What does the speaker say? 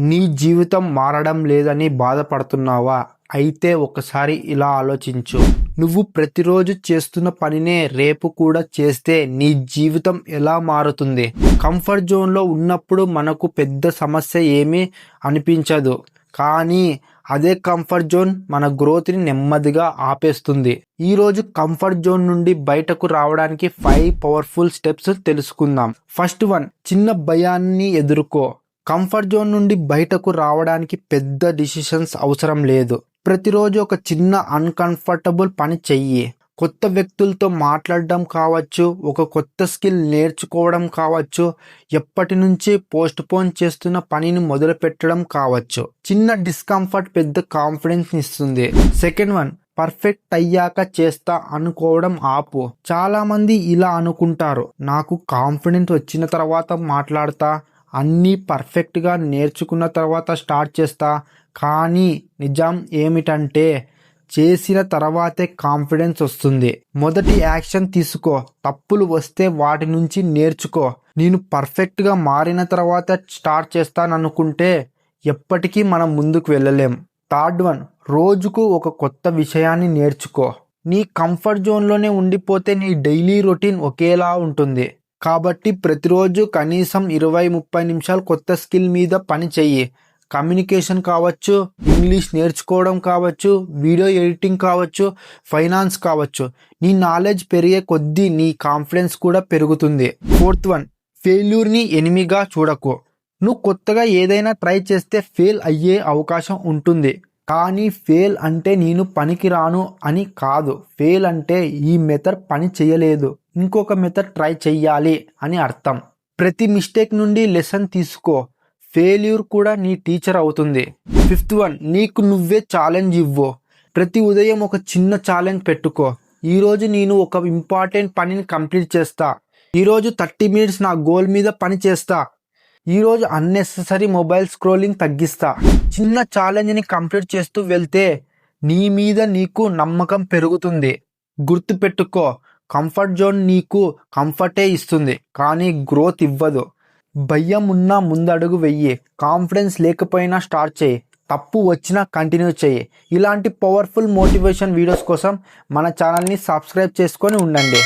నీ జీవితం మారడం లేదని బాధపడుతున్నావా? అయితే ఒకసారి ఇలా ఆలోచించు. నువ్వు ప్రతిరోజు చేస్తున్న పనినే రేపు కూడా చేస్తే నీ జీవితం ఎలా మారుతుంది? కంఫర్ట్ జోన్లో ఉన్నప్పుడు మనకు పెద్ద సమస్య ఏమీ అనిపించదు. కానీ అదే కంఫర్ట్ జోన్ మన గ్రోత్ని నెమ్మదిగా ఆపేస్తుంది. ఈరోజు కంఫర్ట్ జోన్ నుండి బయటకు రావడానికి 5 పవర్ఫుల్ స్టెప్స్ తెలుసుకుందాం. ఫస్ట్ వన్, చిన్న భయాన్ని ఎదుర్కో. కంఫర్ట్ జోన్ నుండి బయటకు రావడానికి పెద్ద డిసిషన్స్ అవసరం లేదు. ప్రతిరోజు ఒక చిన్న అన్కంఫర్టబుల్ పని చెయ్యి. కొత్త వ్యక్తులతో మాట్లాడడం కావచ్చు, ఒక కొత్త స్కిల్ నేర్చుకోవడం కావచ్చు, ఎప్పటి నుంచి పోస్ట్ పోన్ చేస్తున్న పనిని మొదలు పెట్టడం కావచ్చు. చిన్న డిస్కంఫర్ట్ పెద్ద కాన్ఫిడెన్స్ ఇస్తుంది. సెకండ్ వన్, పర్ఫెక్ట్ అయ్యాక చేస్తా అనుకోవడం ఆపు. చాలా మంది ఇలా అనుకుంటారు, నాకు కాన్ఫిడెన్స్ వచ్చిన తర్వాత మాట్లాడతా, అన్నీ పర్ఫెక్ట్గా నేర్చుకున్న తర్వాత స్టార్ట్ చేస్తా. కానీ నిజం ఏమిటంటే చేసిన తర్వాతే కాన్ఫిడెన్స్ వస్తుంది. మొదటి యాక్షన్ తీసుకో. తప్పులు వస్తే వాటి నుంచి నేర్చుకో. నేను పర్ఫెక్ట్గా మారిన తర్వాత స్టార్ట్ చేస్తాననుకుంటే ఎప్పటికీ మనం ముందుకు వెళ్ళలేం. థర్డ్ వన్, రోజుకు ఒక కొత్త విషయాన్ని నేర్చుకో. నీ కంఫర్ట్ జోన్లోనే ఉండిపోతే నీ డైలీ రొటీన్ ఒకేలా ఉంటుంది. కాబట్టి ప్రతిరోజు కనీసం 20-30 నిమిషాలు కొత్త స్కిల్ మీద పని చెయ్యి. కమ్యూనికేషన్ కావచ్చు, ఇంగ్లీష్ నేర్చుకోవడం కావచ్చు, వీడియో ఎడిటింగ్ కావచ్చు, ఫైనాన్స్ కావచ్చు. నీ నాలెడ్జ్ పెరిగే కొద్దీ నీ కాన్ఫిడెన్స్ కూడా పెరుగుతుంది. ఫోర్త్ వన్, ఫెయిల్యూర్ని ఎనిమిగా చూడకు. నువ్వు కొత్తగా ఏదైనా ట్రై చేస్తే ఫెయిల్ అయ్యే అవకాశం ఉంటుంది. కానీ ఫెయిల్ అంటే నేను పనికి రాను అని కాదు. ఫెయిల్ అంటే ఈ మెథడ్ పని చేయలేదు, ఇంకొక మెథడ్ ట్రై చెయ్యాలి అని అర్థం. ప్రతి మిస్టేక్ నుండి లెసన్ తీసుకో. ఫెయిల్యూర్ కూడా నీ టీచర్ అవుతుంది. ఫిఫ్త్ వన్, నీకు నువ్వే ఛాలెంజ్ ఇవ్వు. ప్రతి ఉదయం ఒక చిన్న ఛాలెంజ్ పెట్టుకో. ఈరోజు నేను ఒక ఇంపార్టెంట్ పనిని కంప్లీట్ చేస్తా. ఈరోజు 30 మినిట్స్ నా గోల్ మీద పని చేస్తా. ఈరోజు అన్నెసెసరీ మొబైల్ స్క్రోలింగ్ తగ్గిస్తా. చిన్న ఛాలెంజ్ని కంప్లీట్ చేస్తూ వెళ్తే నీ మీద నీకు నమ్మకం పెరుగుతుంది. గుర్తుపెట్టుకో, కంఫర్ట్ జోన్ నీకు కంఫర్టే ఇస్తుంది, కానీ గ్రోత్ ఇవ్వదు. భయం ఉన్నా ముందడుగు వెయ్యి. కాన్ఫిడెన్స్ లేకపోయినా స్టార్ట్ చేయి. తప్పు వచ్చినా కంటిన్యూ చేయి. ఇలాంటి పవర్ఫుల్ మోటివేషన్ వీడియోస్ కోసం మన ఛానల్ని సబ్స్క్రైబ్ చేసుకొని ఉండండి.